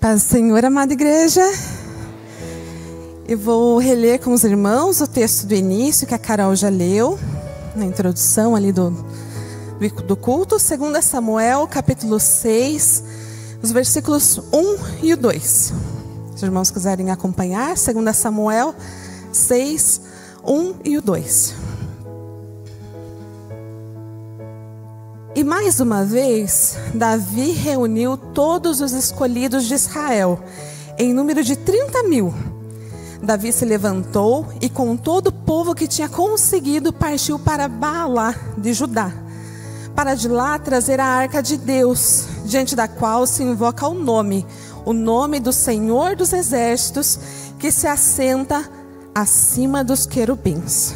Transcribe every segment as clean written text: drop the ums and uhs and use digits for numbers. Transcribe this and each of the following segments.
Paz do Senhor, amada igreja. Eu vou reler com os irmãos o texto do início, que a Carol já leu, na introdução ali do culto. 2 Samuel, capítulo 6, os versículos 1 e o 2. Se os irmãos quiserem acompanhar, 2 Samuel 6, 1 e o 2. E mais uma vez, Davi reuniu todos os escolhidos de Israel, em número de 30.000. Davi se levantou e com todo o povo que tinha conseguido partiu para Baalá de Judá, para de lá trazer a arca de Deus, diante da qual se invoca o nome do Senhor dos Exércitos, que se assenta acima dos querubins.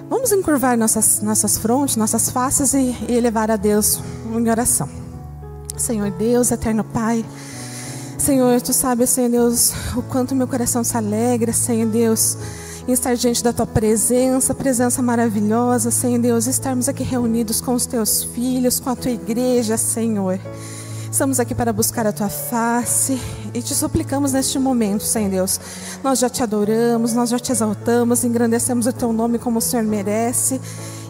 Vamos encurvar nossas frontes, nossas faces e elevar a Deus em oração. Senhor Deus, eterno Pai, Senhor, Tu sabes, Senhor Deus, o quanto meu coração se alegra, Senhor Deus, em estar diante da Tua presença maravilhosa, Senhor Deus, estarmos aqui reunidos com os Teus filhos, com a Tua igreja, Senhor. Estamos aqui para buscar a Tua face e Te suplicamos neste momento, Senhor Deus. Nós já Te adoramos, nós já Te exaltamos, engrandecemos o Teu nome como o Senhor merece.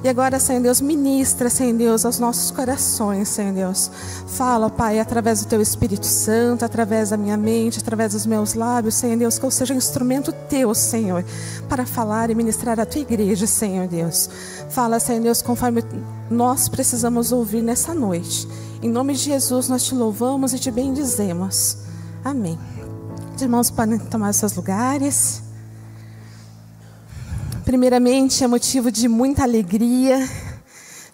E agora, Senhor Deus, ministra, Senhor Deus, aos nossos corações, Senhor Deus. Fala, Pai, através do Teu Espírito Santo, através da minha mente, através dos meus lábios, Senhor Deus, que eu seja um instrumento Teu, Senhor, para falar e ministrar a Tua igreja, Senhor Deus. Fala, Senhor Deus, conforme nós precisamos ouvir nessa noite. Em nome de Jesus, nós Te louvamos e Te bendizemos. Amém. Os irmãos podem tomar seus lugares. Primeiramente, é motivo de muita alegria,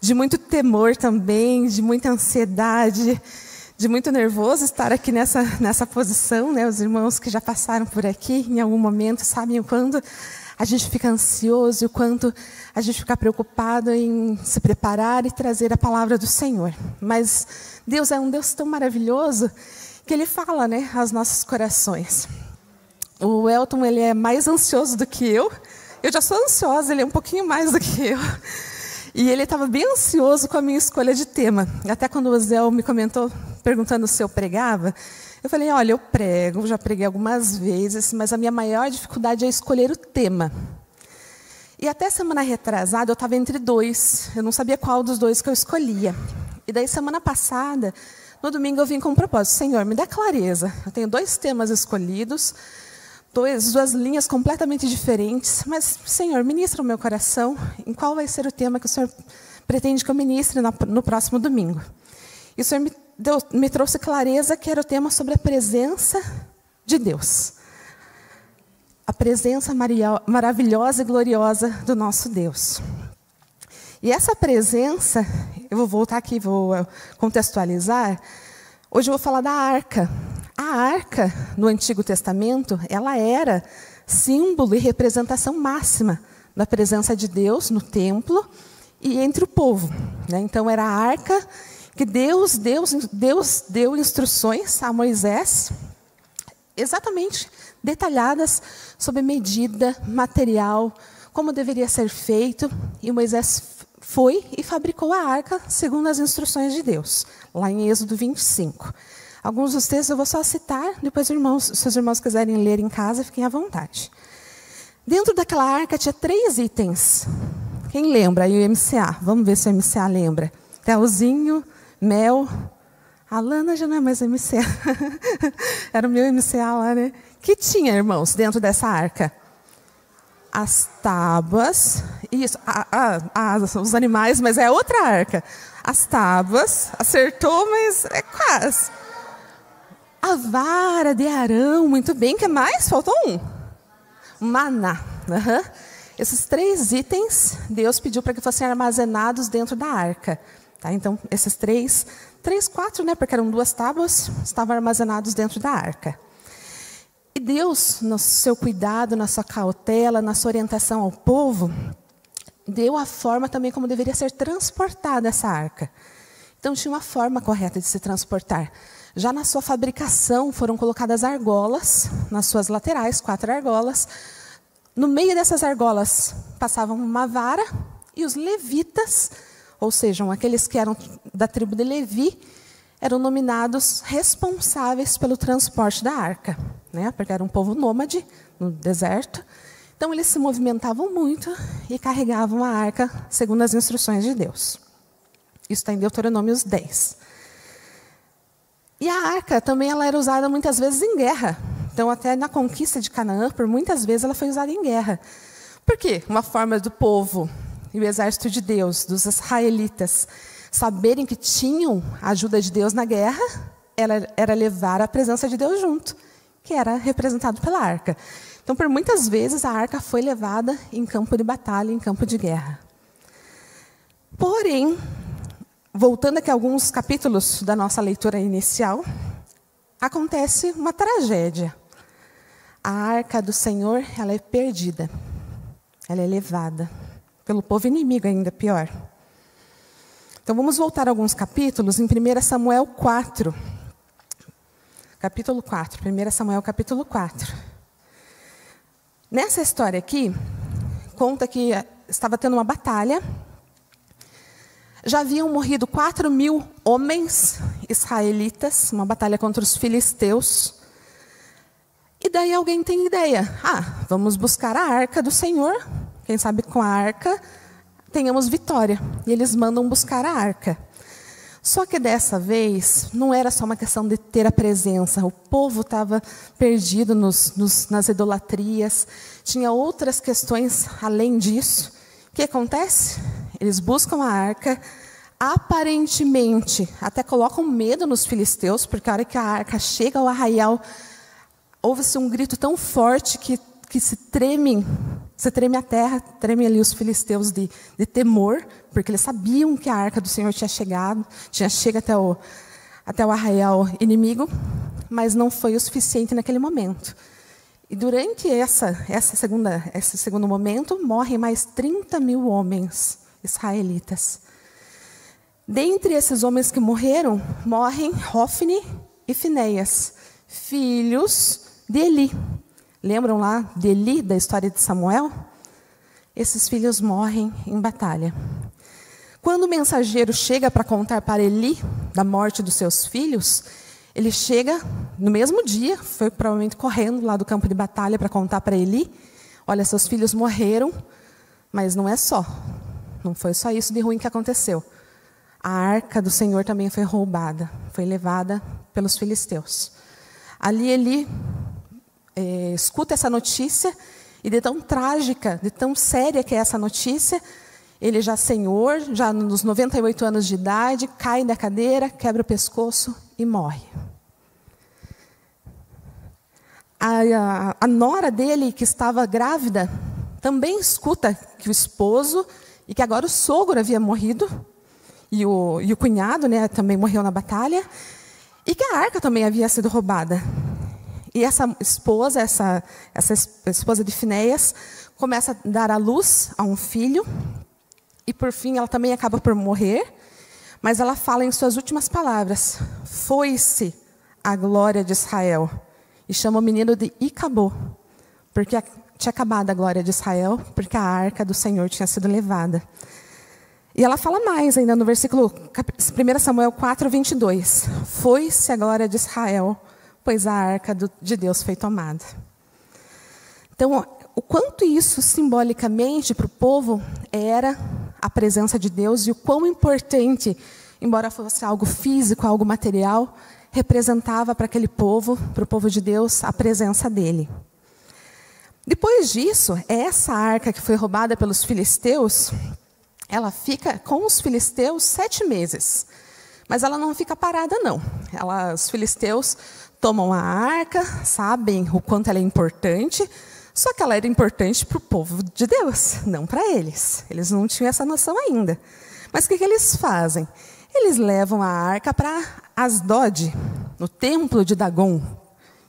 de muito temor também, de muita ansiedade, de muito nervoso estar aqui nessa posição, né? Os irmãos que já passaram por aqui em algum momento sabem o quanto a gente fica ansioso, o quanto a gente fica preocupado em se preparar e trazer a palavra do Senhor. Mas Deus é um Deus tão maravilhoso que Ele fala, né, aos nossos corações. O Elton, ele é mais ansioso do que eu. Eu já sou ansiosa, ele é um pouquinho mais do que eu. E ele estava bem ansioso com a minha escolha de tema. Até quando o Zé me comentou, perguntando se eu pregava, eu falei, olha, eu prego, já preguei algumas vezes, mas a minha maior dificuldade é escolher o tema. E até semana retrasada eu estava entre dois, eu não sabia qual dos dois que eu escolhia. E daí semana passada, no domingo eu vim com um propósito, Senhor, me dá clareza. Eu tenho 2 temas escolhidos, duas linhas completamente diferentes, mas, Senhor, ministra o meu coração em qual vai ser o tema que o Senhor pretende que eu ministre no próximo domingo. E o Senhor me trouxe clareza que era o tema sobre a presença de Deus. A presença maravilhosa e gloriosa do nosso Deus. E essa presença, eu vou voltar aqui, vou contextualizar. Hoje eu vou falar da arca. A arca, no Antigo Testamento, ela era símbolo e representação máxima da presença de Deus no templo e entre o povo, né? Então, era a arca que Deus deu instruções a Moisés, exatamente detalhadas sobre medida, material, como deveria ser feito. E Moisés foi e fabricou a arca segundo as instruções de Deus, lá em Êxodo 25. Alguns dos textos eu vou só citar, depois se os irmãos quiserem ler em casa, fiquem à vontade. Dentro daquela arca tinha 3 itens. Quem lembra? Aí o MCA. Vamos ver se o MCA lembra. Telzinho, Mel. A Lana já não é mais MCA. Era o meu MCA lá, né? Que tinha, irmãos, dentro dessa arca? As tábuas. Isso, os animais, mas é outra arca. As tábuas. Acertou, mas é quase. A vara de Arão, muito bem. O que mais? Faltou um. Maná. Esses 3 itens, Deus pediu para que fossem armazenados dentro da arca. Tá? Então, esses 4, né? Porque eram 2 tábuas, estavam armazenados dentro da arca. E Deus, no seu cuidado, na sua cautela, na sua orientação ao povo, deu a forma também como deveria ser transportada essa arca. Então, tinha uma forma correta de se transportar. Já na sua fabricação, foram colocadas argolas nas suas laterais, 4 argolas. No meio dessas argolas, passavam uma vara e os levitas, ou seja, aqueles que eram da tribo de Levi, eram nominados responsáveis pelo transporte da arca, né? Porque era um povo nômade no deserto. Então, eles se movimentavam muito e carregavam a arca segundo as instruções de Deus. Isso está em Deuteronômios 10. E a arca também ela era usada muitas vezes em guerra. Então, até na conquista de Canaã, por muitas vezes ela foi usada em guerra. Por quê? Uma forma do povo e o exército de Deus, dos israelitas, saberem que tinham a ajuda de Deus na guerra, era levar a presença de Deus junto, que era representado pela arca. Então, por muitas vezes, a arca foi levada em campo de batalha, em campo de guerra. Porém, voltando aqui a alguns capítulos da nossa leitura inicial, acontece uma tragédia. A arca do Senhor, ela é perdida. Ela é levada pelo povo inimigo, ainda pior. Então, vamos voltar a alguns capítulos, em 1 Samuel 4. Capítulo 4, 1 Samuel capítulo 4. Nessa história aqui, conta que estava tendo uma batalha. Já haviam morrido 4.000 homens israelitas, uma batalha contra os filisteus. E daí alguém tem ideia. Vamos buscar a arca do Senhor. Quem sabe com a arca tenhamos vitória. E eles mandam buscar a arca. Só que dessa vez, não era só uma questão de ter a presença. O povo estava perdido nas idolatrias. Tinha outras questões além disso. O que acontece? Eles buscam a arca. Aparentemente, até colocam medo nos filisteus, porque a hora que a arca chega ao arraial, houve-se um grito tão forte que se treme a terra, treme ali os filisteus de temor, porque eles sabiam que a arca do Senhor tinha chegado até o arraial inimigo, mas não foi o suficiente naquele momento. E durante esse segundo momento, morrem mais 30.000 homens israelitas. Dentre esses homens que morreram, morrem Hofni e Finéias, filhos de Eli. Lembram lá de Eli, da história de Samuel? Esses filhos morrem em batalha. Quando o mensageiro chega para contar para Eli da morte dos seus filhos, ele chega no mesmo dia, foi provavelmente correndo lá do campo de batalha para contar para Eli: olha, seus filhos morreram, mas não é só. Não foi só isso de ruim que aconteceu. A arca do Senhor também foi roubada, foi levada pelos filisteus. Ali Eli escuta essa notícia, e de tão trágica, de tão séria que é essa notícia, ele já senhor, já nos 98 anos de idade, cai da cadeira, quebra o pescoço e morre. A nora dele, que estava grávida, também escuta que o esposo, e que agora o sogro havia morrido, e o cunhado, né, também morreu na batalha, e que a arca também havia sido roubada. E essa esposa de Finéias, começa a dar à luz a um filho, e por fim ela também acaba por morrer, mas ela fala em suas últimas palavras: foi-se a glória de Israel. E chama o menino de Icabô, porque tinha acabado a glória de Israel, porque a arca do Senhor tinha sido levada. E ela fala mais ainda no versículo 1 Samuel 4, 22. Foi-se a glória de Israel, pois a arca de Deus foi tomada. Então, o quanto isso simbolicamente para o povo era a presença de Deus, e o quão importante, embora fosse algo físico, algo material, representava para aquele povo, para o povo de Deus, a presença dele. Depois disso, essa arca que foi roubada pelos filisteus, ela fica com os filisteus 7 meses. Mas ela não fica parada, não. Os filisteus tomam a arca, sabem o quanto ela é importante, só que ela era importante para o povo de Deus, não para eles. Eles não tinham essa noção ainda. Mas o que eles fazem? Eles levam a arca para Asdod, no templo de Dagon,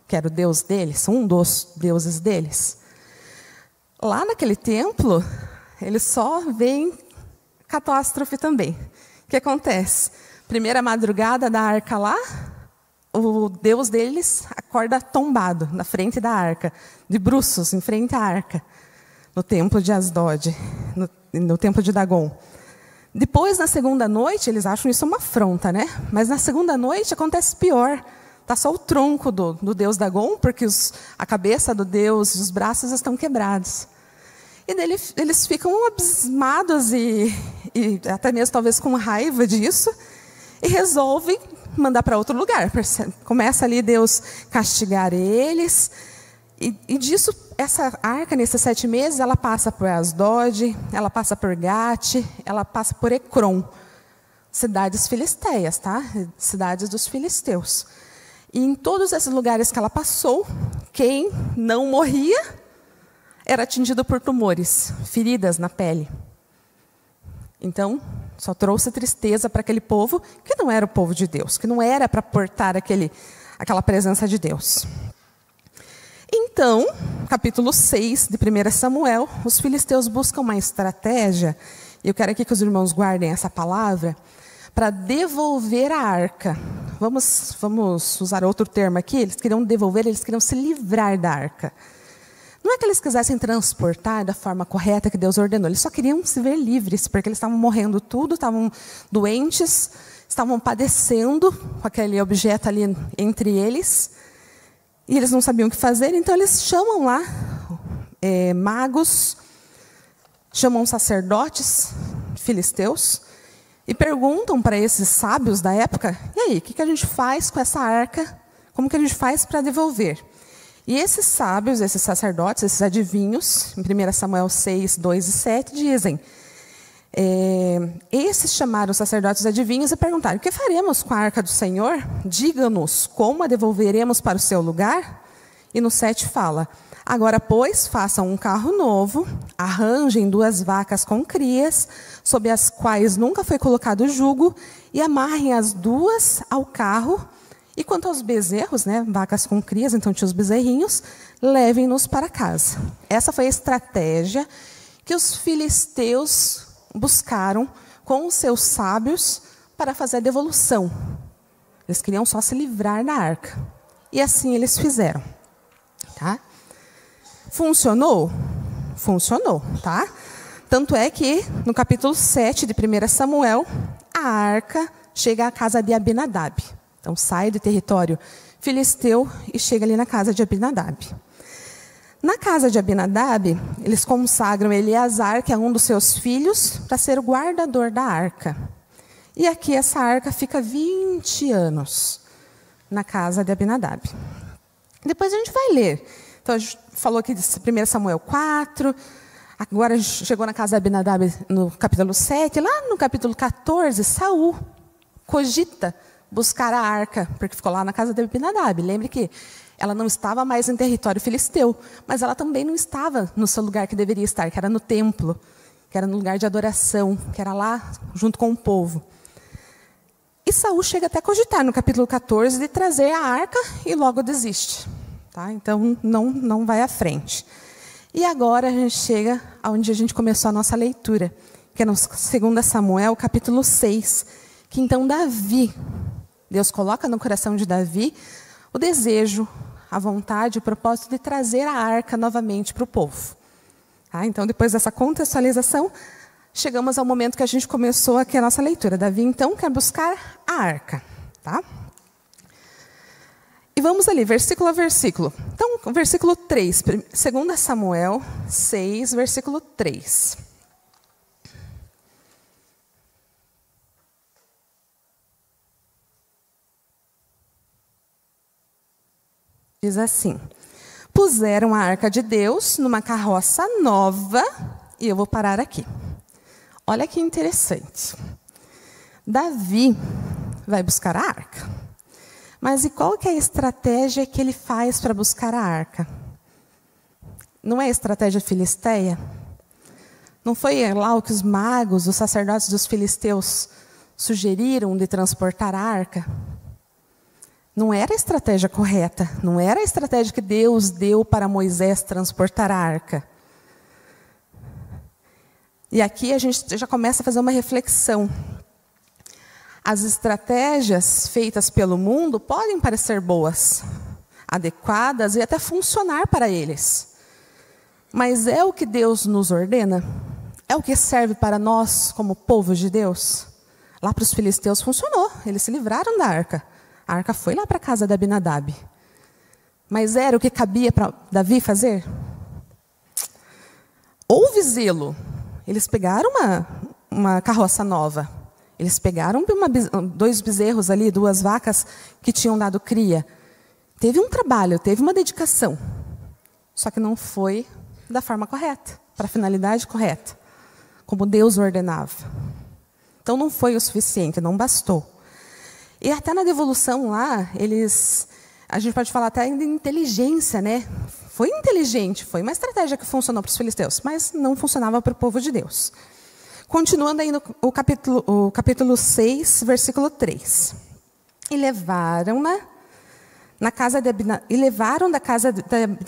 que era o deus deles, um dos deuses deles. Lá naquele templo, eles só veem catástrofe também. O que acontece? Primeira madrugada da arca lá, o deus deles acorda tombado na frente da arca, de bruços em frente à arca, no templo de Asdod, no templo de Dagon. Depois, na segunda noite, eles acham isso uma afronta, né? Mas na segunda noite acontece pior. Está só o tronco do deus Dagon, porque a cabeça do deus e os braços estão quebrados. E daí eles ficam abismados e até mesmo talvez com raiva disso, e resolvem mandar para outro lugar. Começa ali Deus castigar eles, e disso, essa arca, nesses 7 meses, ela passa por Asdod, ela passa por Gate, ela passa por Ecrom, cidades filisteias, tá? Cidades dos filisteus. E em todos esses lugares que ela passou, quem não morria era atingido por tumores, feridas na pele. Então, só trouxe tristeza para aquele povo que não era o povo de Deus, que não era para portar aquela presença de Deus. Então, capítulo 6 de 1 Samuel, os filisteus buscam uma estratégia, e eu quero aqui que os irmãos guardem essa palavra, para devolver a arca. Vamos usar outro termo aqui, eles queriam devolver, eles queriam se livrar da arca. Não é que eles quisessem transportar da forma correta que Deus ordenou, eles só queriam se ver livres, porque eles estavam morrendo tudo, estavam doentes, estavam padecendo com aquele objeto ali entre eles, e eles não sabiam o que fazer, então eles chamam lá magos, chamam sacerdotes filisteus, e perguntam para esses sábios da época, e aí, o que a gente faz com essa arca? Como que a gente faz para devolver? E esses sábios, esses sacerdotes, esses adivinhos, em 1 Samuel 6, 2 e 7, dizem, esses chamaram os sacerdotes adivinhos e perguntaram, o que faremos com a arca do Senhor? Diga-nos como a devolveremos para o seu lugar? E no 7 fala, agora, pois, façam um carro novo, arranjem 2 vacas com crias, sobre as quais nunca foi colocado jugo, e amarrem as 2 ao carro. E quanto aos bezerros, né, vacas com crias, então tinha os bezerrinhos, levem-nos para casa. Essa foi a estratégia que os filisteus buscaram com os seus sábios para fazer a devolução. Eles queriam só se livrar da arca. E assim eles fizeram. Tá? Funcionou? Funcionou, tá? Tanto é que, no capítulo 7 de 1 Samuel, a arca chega à casa de Abinadab. Então, sai do território filisteu e chega ali na casa de Abinadab. Na casa de Abinadab, eles consagram Eleazar, que é um dos seus filhos, para ser o guardador da arca. E aqui essa arca fica 20 anos na casa de Abinadab. Depois a gente vai ler. Então, a gente falou aqui de 1 Samuel 4, agora a gente chegou na casa de Abinadab no capítulo 7. Lá no capítulo 14, Saul cogita buscar a arca, porque ficou lá na casa de Abinadab. Lembre que ela não estava mais em território filisteu, mas ela também não estava no seu lugar que deveria estar, que era no templo, que era no lugar de adoração, que era lá junto com o povo. E Saul chega até a cogitar no capítulo 14 de trazer a arca e logo desiste. Tá? Então não vai à frente. E agora a gente chega aonde a gente começou a nossa leitura, que é no 2 Samuel, capítulo 6, que então Davi, Deus coloca no coração de Davi o desejo, a vontade, o propósito de trazer a arca novamente para o povo. Tá? Então, depois dessa contextualização, chegamos ao momento que a gente começou aqui a nossa leitura. Davi, então, quer buscar a arca. Tá? E vamos ali, versículo a versículo. Então, versículo 3, 2 Samuel 6, versículo 3. Diz assim, puseram a arca de Deus numa carroça nova, e eu vou parar aqui. Olha que interessante. Davi vai buscar a arca. Mas e qual que é a estratégia que ele faz para buscar a arca? Não é a estratégia filisteia? Não foi lá o que os magos, os sacerdotes dos filisteus sugeriram de transportar a arca? Não era a estratégia correta, não era a estratégia que Deus deu para Moisés transportar a arca. E aqui a gente já começa a fazer uma reflexão. As estratégias feitas pelo mundo podem parecer boas, adequadas e até funcionar para eles. Mas é o que Deus nos ordena? é o que serve para nós como povo de Deus? Lá para os filisteus funcionou, eles se livraram da arca. A arca foi lá para a casa de Abinadab. Mas era o que cabia para Davi fazer? Houve zelo. Eles pegaram uma carroça nova. Eles pegaram 2 bezerros ali, 2 vacas que tinham dado cria. Teve um trabalho, teve uma dedicação. Só que não foi da forma correta, para a finalidade correta, como Deus ordenava. Então não foi o suficiente, não bastou. E até na devolução lá, a gente pode falar até de inteligência, né? Foi inteligente, foi uma estratégia que funcionou para os filisteus, mas não funcionava para o povo de Deus. Continuando aí o capítulo 6, versículo 3. E levaram da casa de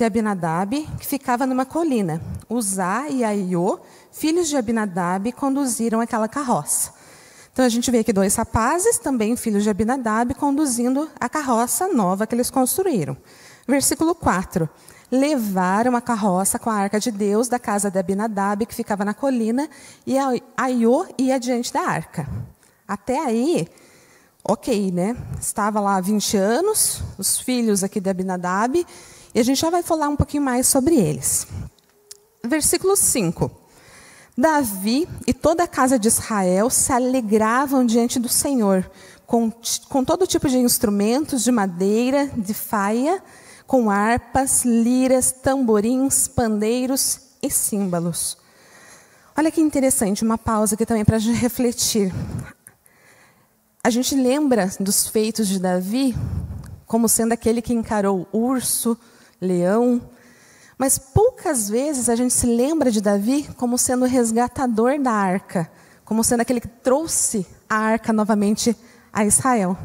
Abinadab, que ficava numa colina. Uzá e Aiô, filhos de Abinadab, conduziram aquela carroça. Então a gente vê aqui 2 rapazes, também filhos de Abinadab, conduzindo a carroça nova que eles construíram. Versículo 4. Levaram a carroça com a arca de Deus da casa de Abinadab, que ficava na colina, e Aiô ia diante da arca. Até aí, ok, né? Estava lá há 20 anos, os filhos aqui de Abinadab, e a gente já vai falar um pouquinho mais sobre eles. Versículo 5. Davi e toda a casa de Israel se alegravam diante do Senhor, com todo tipo de instrumentos de madeira, de faia, com harpas, liras, tamborins, pandeiros e símbolos. Olha que interessante, uma pausa aqui também para a gente refletir. A gente lembra dos feitos de Davi como sendo aquele que encarou urso, leão, mas poucas vezes a gente se lembra de Davi como sendo o resgatador da arca, como sendo aquele que trouxe a arca novamente a Israel.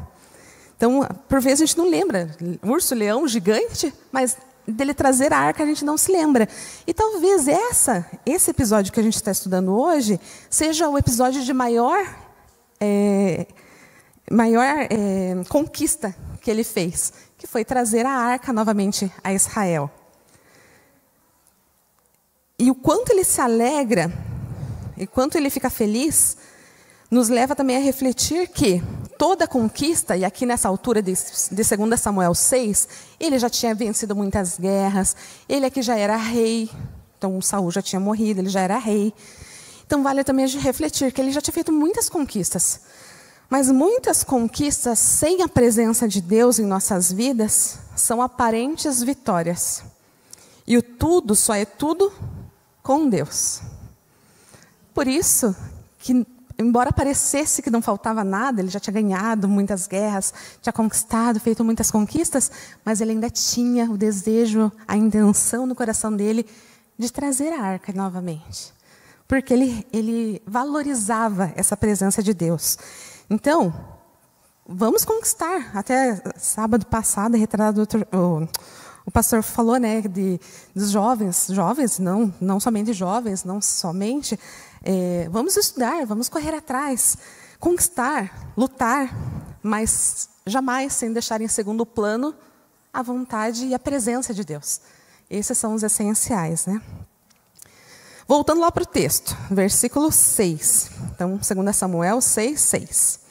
Então, por vezes a gente não lembra, urso, leão, gigante, mas dele trazer a arca a gente não se lembra. E talvez esse episódio que a gente está estudando hoje seja o episódio de maior conquista que ele fez, que foi trazer a arca novamente a Israel. E o quanto ele se alegra, e quanto ele fica feliz, nos leva também a refletir que toda conquista, e aqui nessa altura de 2 Samuel 6, ele já tinha vencido muitas guerras, ele aqui já era rei, então Saul já tinha morrido, ele já era rei. Então vale também a gente refletir que ele já tinha feito muitas conquistas, mas muitas conquistas sem a presença de Deus em nossas vidas são aparentes vitórias. E o tudo só é tudo com Deus. Por isso que, embora parecesse que não faltava nada, ele já tinha ganhado muitas guerras, tinha conquistado, feito muitas conquistas, mas ele ainda tinha o desejo, a intenção no coração dele de trazer a arca novamente. Porque ele valorizava essa presença de Deus. Então, vamos conquistar. Até sábado passado, retrasado, o pastor falou, né, dos jovens, não somente jovens, não somente. Vamos estudar, vamos correr atrás, conquistar, lutar, mas jamais sem deixar em segundo plano a vontade e a presença de Deus. Esses são os essenciais, né? Voltando lá para o texto, versículo 6. Então, 2 Samuel 6, 6.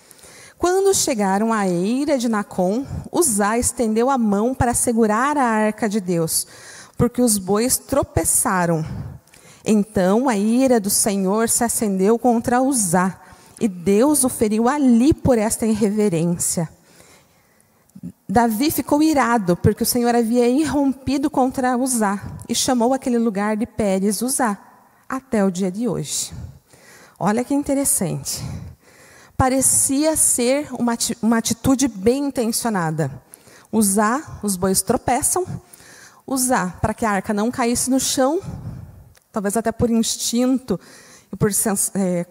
Quando chegaram à eira de Nacon, Uzá estendeu a mão para segurar a arca de Deus, porque os bois tropeçaram. Então a ira do Senhor se acendeu contra Uzá, e Deus o feriu ali por esta irreverência. Davi ficou irado, porque o Senhor havia irrompido contra Uzá, e chamou aquele lugar de Pérez Uzá, até o dia de hoje. Olha que interessante. Parecia ser uma atitude bem intencionada. Uzá, os bois tropeçam. Uzá, para que a arca não caísse no chão, talvez até por instinto, e por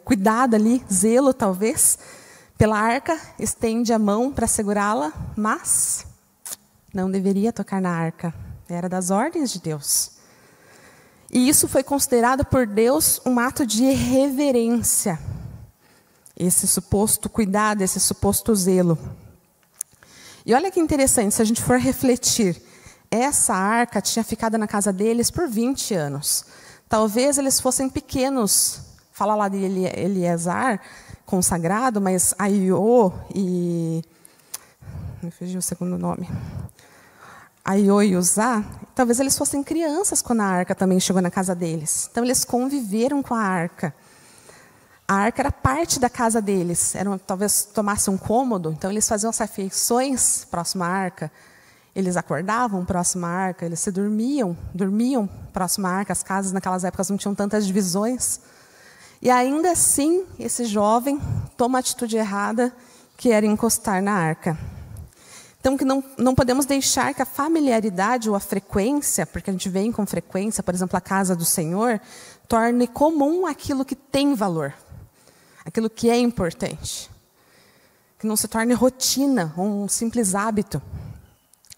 cuidado ali, zelo talvez, pela arca, estende a mão para segurá-la, mas não deveria tocar na arca. Era das ordens de Deus. E isso foi considerado por Deus um ato de reverência. Esse suposto cuidado, esse suposto zelo. E olha que interessante, se a gente for refletir, essa arca tinha ficado na casa deles por 20 anos. Talvez eles fossem pequenos fala lá de Eleazar, consagrado, mas Aiô e... me fugiu o segundo nome. Aiô e Uzá, talvez eles fossem crianças quando a arca também chegou na casa deles. Então, eles conviveram com a arca. A arca era parte da casa deles. Talvez tomasse um cômodo, então eles faziam as refeições próximo à arca. Eles acordavam próximo à arca, eles dormiam próximo à arca. As casas naquelas épocas não tinham tantas divisões. E ainda assim, esse jovem toma a atitude errada, que era encostar na arca. Então, que não podemos deixar que a familiaridade ou a frequência, porque a gente vem com frequência, por exemplo, a casa do Senhor, torne comum aquilo que tem valor, aquilo que é importante. Que não se torne rotina, um simples hábito.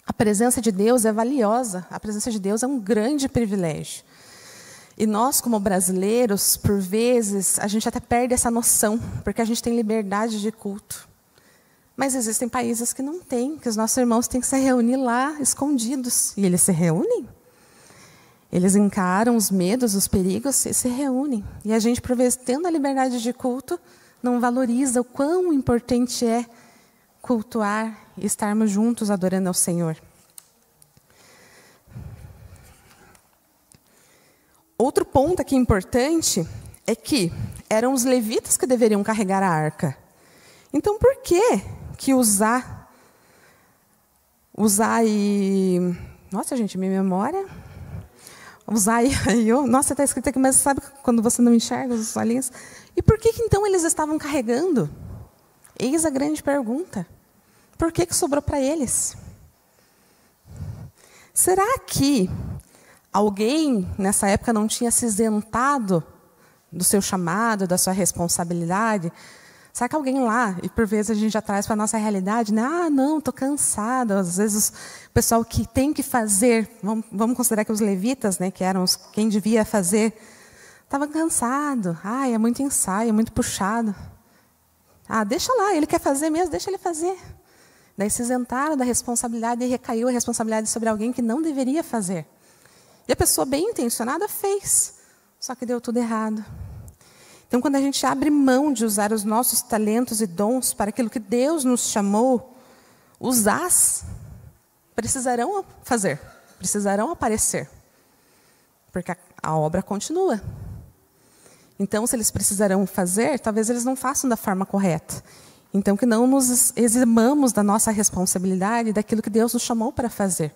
A presença de Deus é valiosa, a presença de Deus é um grande privilégio. E nós, como brasileiros, por vezes, a gente até perde essa noção, porque a gente tem liberdade de culto. Mas existem países que não têm, que os nossos irmãos têm que se reunir lá, escondidos. E eles se reúnem. Eles encaram os medos, os perigos e se reúnem. E a gente, por vezes, tendo a liberdade de culto, não valoriza o quão importante é cultuar e estarmos juntos adorando ao Senhor. Outro ponto aqui importante é que eram os levitas que deveriam carregar a arca. Então, por que Uzá e... Nossa, gente, minha memória... Uzá e Aiô... Nossa, está escrito aqui, mas sabe quando você não enxerga os olhinhos? E por que então eles estavam carregando? Eis a grande pergunta. Por que sobrou para eles? Será que alguém, nessa época, não tinha se isentado do seu chamado, da sua responsabilidade? Será que alguém lá, e por vezes a gente já traz para a nossa realidade, né? Ah, não, estou cansada. Às vezes o pessoal que tem que fazer, vamos considerar que os levitas, né, que eram quem devia fazer, estava cansado. Ah, é muito ensaio, é muito puxado. Ah, deixa lá, ele quer fazer mesmo, deixa ele fazer. Daí se isentaram da responsabilidade e recaiu a responsabilidade sobre alguém que não deveria fazer. E a pessoa bem intencionada fez, só que deu tudo errado. Então, quando a gente abre mão de usar os nossos talentos e dons para aquilo que Deus nos chamou, os as precisarão fazer, precisarão aparecer. Porque a obra continua. Então, se eles precisarão fazer, talvez eles não façam da forma correta. Então, que não nos eximamos da nossa responsabilidade, daquilo que Deus nos chamou para fazer.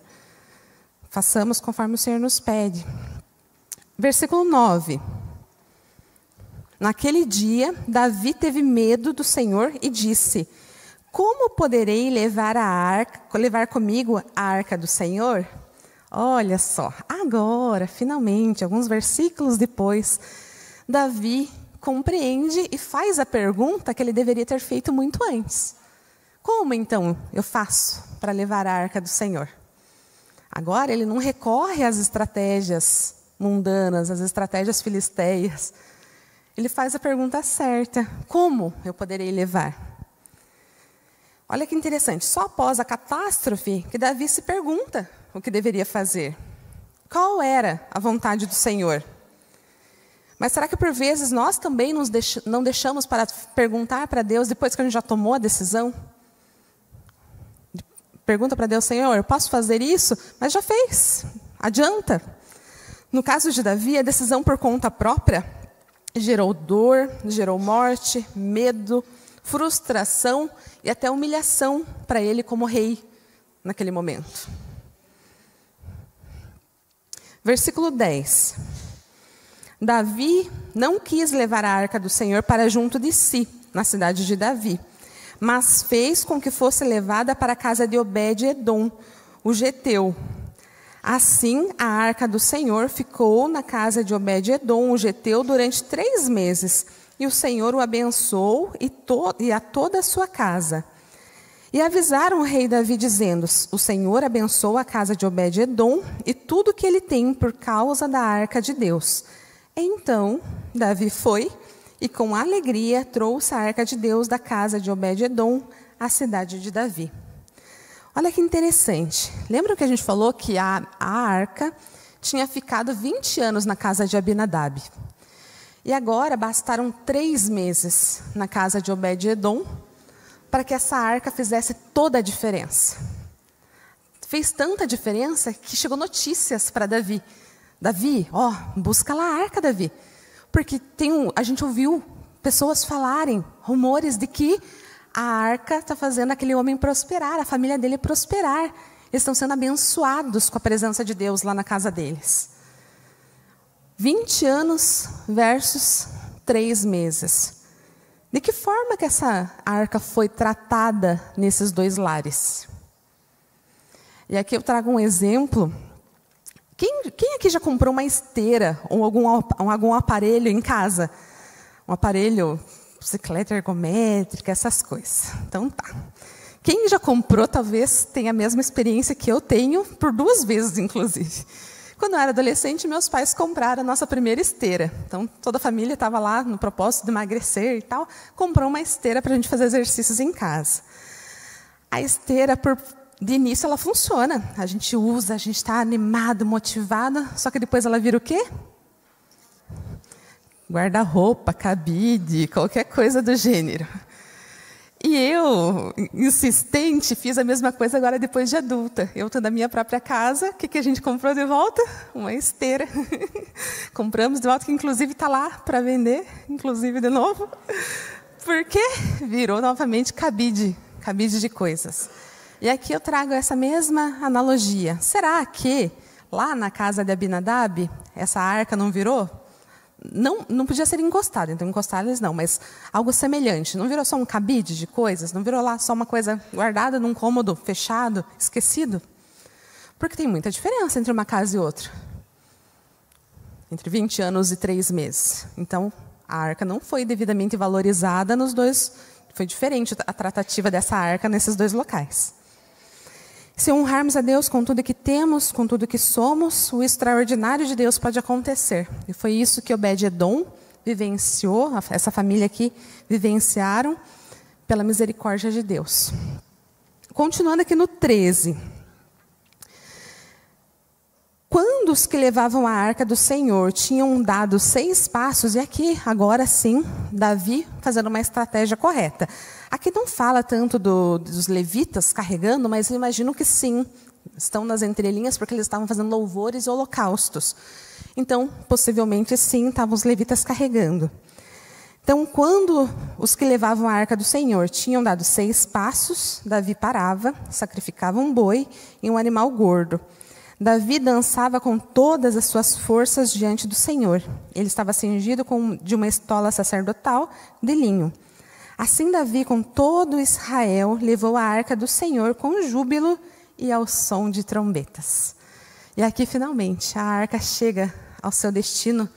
Façamos conforme o Senhor nos pede. Versículo 9. Naquele dia, Davi teve medo do Senhor e disse: como poderei levar comigo a arca do Senhor? Olha só, agora, finalmente, alguns versículos depois, Davi compreende e faz a pergunta que ele deveria ter feito muito antes. Como, então, eu faço para levar a arca do Senhor? Agora, ele não recorre às estratégias mundanas, às estratégias filisteias. Ele faz a pergunta certa. Como eu poderei levar? Olha que interessante. Só após a catástrofe que Davi se pergunta o que deveria fazer. Qual era a vontade do Senhor? Mas será que por vezes nós também não deixamos para perguntar para Deus depois que a gente já tomou a decisão? Pergunta para Deus: Senhor, eu posso fazer isso? Mas já fez. Adianta. No caso de Davi, a decisão por conta própria gerou dor, gerou morte, medo, frustração e até humilhação para ele como rei naquele momento. Versículo 10. Davi não quis levar a arca do Senhor para junto de si, na cidade de Davi, mas fez com que fosse levada para a casa de Obed-edom, o geteu. Assim, a arca do Senhor ficou na casa de Obed-edom, o geteu, durante 3 meses. E o Senhor o abençoou e a toda a sua casa. E avisaram o rei Davi, dizendo: o Senhor abençoou a casa de Obed-edom e tudo o que ele tem por causa da arca de Deus. Então, Davi foi e com alegria trouxe a arca de Deus da casa de Obed-edom à cidade de Davi. Olha que interessante. Lembra que a gente falou que a arca tinha ficado 20 anos na casa de Abinadab? E agora bastaram 3 meses na casa de Obed-edom para que essa arca fizesse toda a diferença. Fez tanta diferença que chegou notícias para Davi. Davi, busca lá a arca, Davi. Porque a gente ouviu pessoas falarem, rumores de que a arca está fazendo aquele homem prosperar, a família dele prosperar. Eles estão sendo abençoados com a presença de Deus lá na casa deles. 20 anos versus 3 meses. De que forma que essa arca foi tratada nesses 2 lares? E aqui eu trago um exemplo. Quem aqui já comprou uma esteira ou algum aparelho em casa? Um aparelho, bicicleta ergométrica, essas coisas. Então tá. Quem já comprou talvez tenha a mesma experiência que eu tenho, por 2 vezes inclusive. Quando eu era adolescente, meus pais compraram a nossa primeira esteira. Então, toda a família estava lá no propósito de emagrecer e tal. Comprou uma esteira para a gente fazer exercícios em casa. A esteira, de início, ela funciona. A gente usa, a gente está animado, motivado. Só que depois ela vira o quê? Guarda-roupa, cabide, qualquer coisa do gênero. E eu, insistente, fiz a mesma coisa agora depois de adulta. Eu estou na minha própria casa, o que a gente comprou de volta? Uma esteira. Compramos de volta, que inclusive está lá para vender, inclusive de novo. Porque virou novamente cabide de coisas. E aqui eu trago essa mesma analogia. Será que lá na casa de Abinadab, essa arca não virou? Não podia ser encostada, então encostadas não, mas algo semelhante. Não virou só um cabide de coisas? Não virou lá só uma coisa guardada num cômodo, fechado, esquecido? Porque tem muita diferença entre uma casa e outra. Entre 20 anos e 3 meses. Então, a arca não foi devidamente valorizada nos 2. Foi diferente a tratativa dessa arca nesses 2 locais. Se honrarmos a Deus com tudo que temos, com tudo que somos, o extraordinário de Deus pode acontecer. E foi isso que Obed-edom vivenciou, essa família aqui vivenciaram pela misericórdia de Deus. Continuando aqui no 13. Quando os que levavam a arca do Senhor tinham dado 6 passos, e aqui, agora sim, Davi fazendo uma estratégia correta. Aqui não fala tanto dos levitas carregando, mas eu imagino que sim, estão nas entrelinhas, porque eles estavam fazendo louvores e holocaustos. Então, possivelmente sim, estavam os levitas carregando. Então, quando os que levavam a arca do Senhor tinham dado 6 passos, Davi parava, sacrificava um boi e um animal gordo. Davi dançava com todas as suas forças diante do Senhor. Ele estava cingido de uma estola sacerdotal de linho. Assim Davi, com todo Israel, levou a arca do Senhor com júbilo e ao som de trombetas. E aqui, finalmente, a arca chega ao seu destino,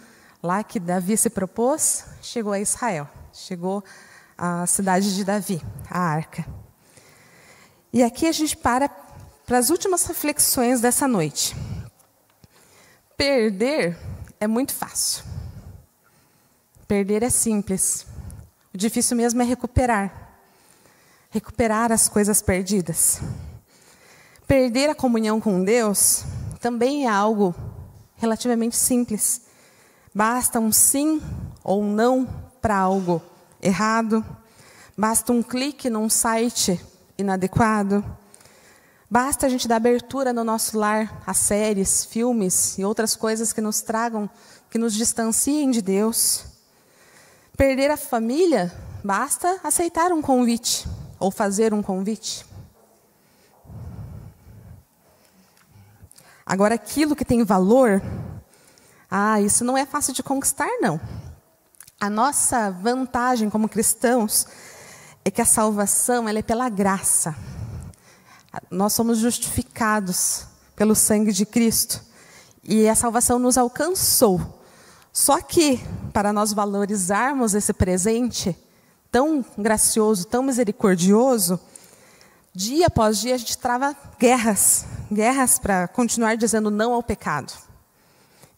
lá que Davi se propôs, chegou a Israel. Chegou à cidade de Davi, a arca. E aqui a gente para as últimas reflexões dessa noite. Perder é muito fácil. Perder é simples. O difícil mesmo é recuperar. Recuperar as coisas perdidas. Perder a comunhão com Deus também é algo relativamente simples. Basta um sim ou um não para algo errado. Basta um clique num site inadequado. Basta a gente dar abertura no nosso lar a séries, filmes e outras coisas que nos tragam, que nos distanciem de Deus. Perder a família, basta aceitar um convite ou fazer um convite. Agora, aquilo que tem valor, isso não é fácil de conquistar, não. A nossa vantagem como cristãos é que a salvação ela é pela graça. Nós somos justificados pelo sangue de Cristo. E a salvação nos alcançou. Só que, para nós valorizarmos esse presente tão gracioso, tão misericordioso, dia após dia a gente trava guerras para continuar dizendo não ao pecado.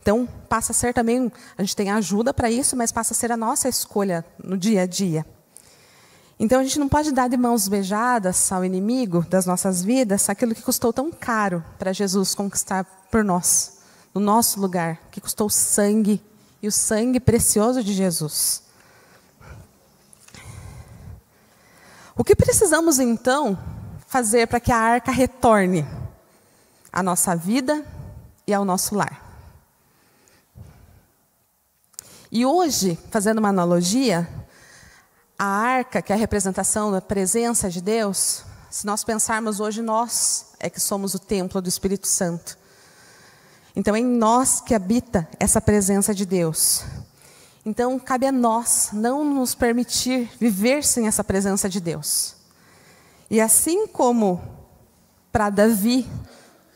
Então, passa a ser também, a gente tem ajuda para isso, mas passa a ser a nossa escolha no dia a dia. Então, a gente não pode dar de mãos beijadas ao inimigo das nossas vidas aquilo que custou tão caro para Jesus conquistar por nós, no nosso lugar, que custou sangue e o sangue precioso de Jesus. O que precisamos, então, fazer para que a arca retorne à nossa vida e ao nosso lar? E hoje, fazendo uma analogia, a arca, que é a representação da presença de Deus, se nós pensarmos hoje, nós é que somos o templo do Espírito Santo. Então, é em nós que habita essa presença de Deus. Então, cabe a nós não nos permitir viver sem essa presença de Deus. E assim como para Davi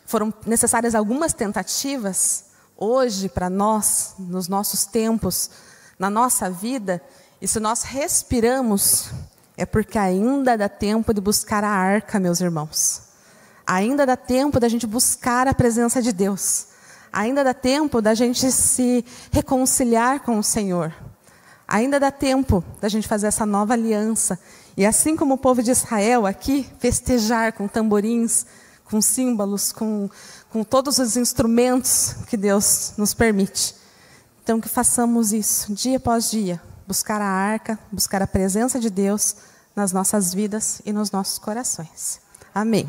foram necessárias algumas tentativas, hoje para nós, nos nossos tempos, na nossa vida, e se nós respiramos, é porque ainda dá tempo de buscar a arca, meus irmãos. Ainda dá tempo da gente buscar a presença de Deus. Ainda dá tempo da gente se reconciliar com o Senhor. Ainda dá tempo da gente fazer essa nova aliança. E assim como o povo de Israel aqui, festejar com tamborins, com símbolos, com todos os instrumentos que Deus nos permite. Então que façamos isso dia após dia. Buscar a arca, buscar a presença de Deus nas nossas vidas e nos nossos corações. Amém.